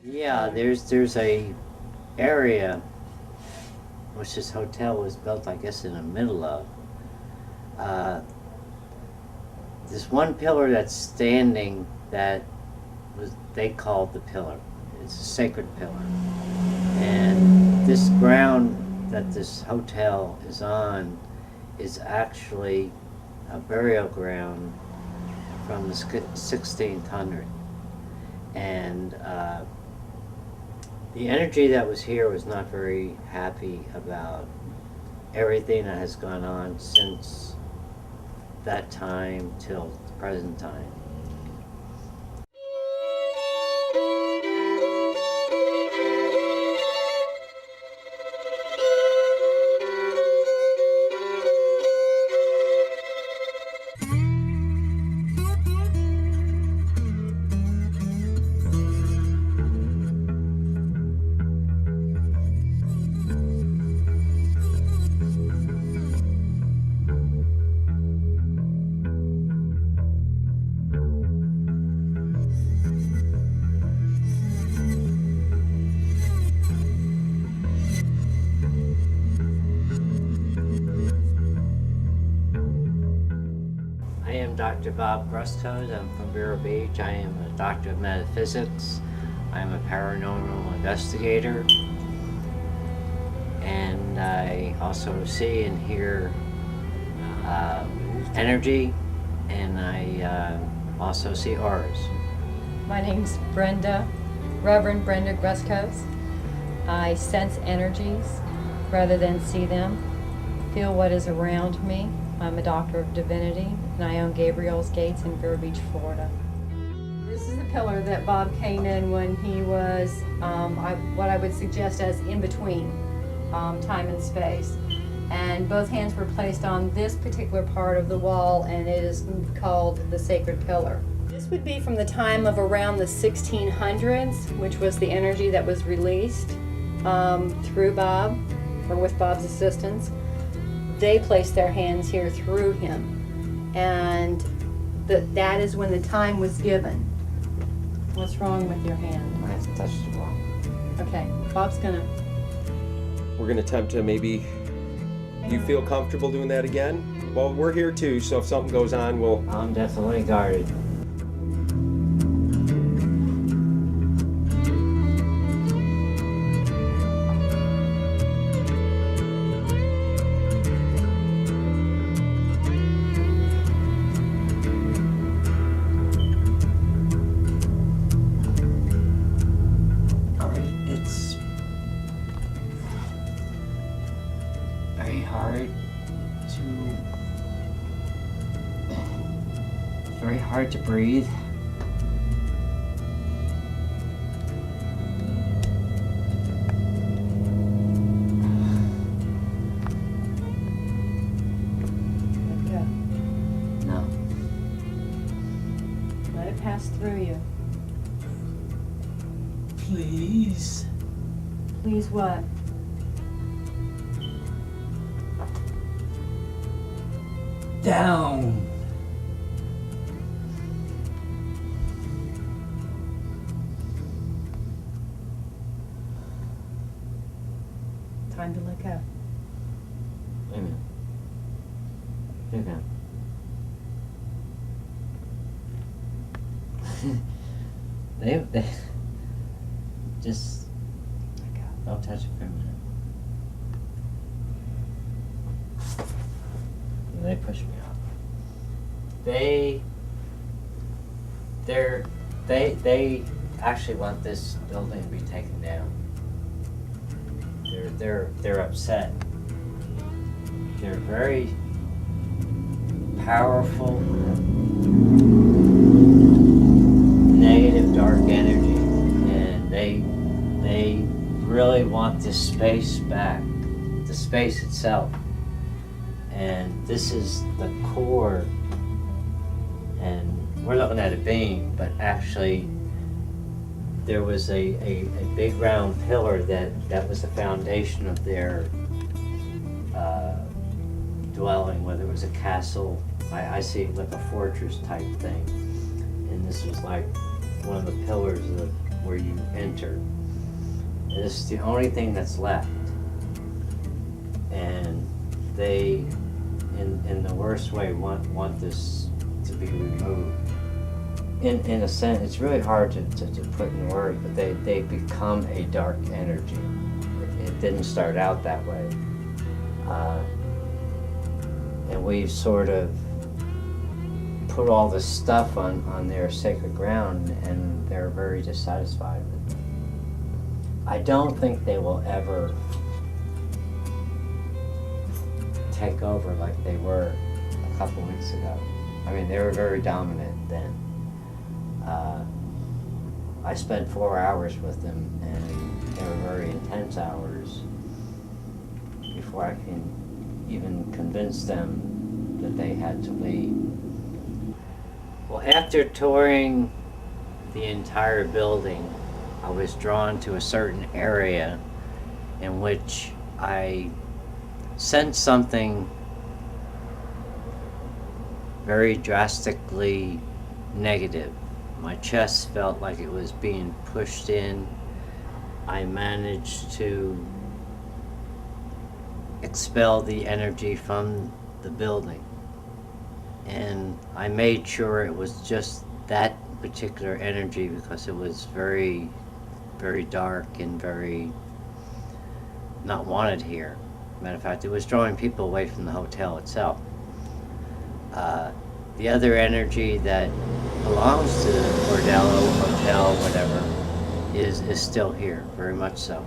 Yeah, there's a area which this hotel was built, I guess, in the middle of. Uh, this one pillar that's standing that was they called the pillar. It's a sacred pillar, and this ground that this hotel is on is actually a burial ground from the 1600, and the energy that was here was not very happy about everything that has gone on since that time till the present time. I am Dr. Bob Gruscode. I'm from Vero Beach. I am a doctor of metaphysics. I am a paranormal investigator. And I also see and hear energy, and I also see auras. My name's Brenda, Reverend Brenda Gruscode. I sense energies rather than see them, feel what is around me. I'm a doctor of divinity, and I own Gabriel's Gates in Vero Beach, Florida. This is the pillar that Bob came in when he was what I would suggest as in between time and space. And both hands were placed on this particular part of the wall, and it is called the sacred pillar. This would be from the time of around the 1600s, which was the energy that was released through Bob, or with Bob's assistance. They placed their hands here through him, and that is when the time was given. What's wrong with your hand? I touched the wall. Okay, Bob's gonna. We're gonna attempt to maybe. You feel comfortable doing that again? Well, we're here too, so if something goes on, we'll. I'm definitely guarded. It's very hard to breathe. Let go. No. Let it pass through you. Please. Please what? Down. Time to let go. Wait a minute. Wait a minute. they just Let go. don't touch it for a minute. And they push me off. They actually want this building to be taken down. They're upset. They're very powerful, negative, dark energy, and they really want this space back, the space itself. And this is the core, and we're looking at a beam, but actually there was a big round pillar that was the foundation of their dwelling, whether it was a castle. I see it like a fortress type thing, and this was like one of the pillars where you enter. It's the only thing that's left. And they, in the worst way, want this to be removed. In a sense, it's really hard to put in words, but they become a dark energy. It didn't start out that way. And we've sort of put all this stuff on their sacred ground, and they're very dissatisfied with it. I don't think they will ever take over like they were a couple weeks ago. I mean, they were very dominant then. I spent 4 hours with them, and they were very intense hours before I can even convince them that they had to leave. Well, after touring the entire building, I was drawn to a certain area in which I sensed something very drastically negative. My chest felt like it was being pushed in. I managed to expel the energy from the building. And I made sure it was just that particular energy because it was very, very dark and very not wanted here. Matter of fact, it was drawing people away from the hotel itself. The other energy that belongs to the bordello, hotel, whatever, is still here, very much so.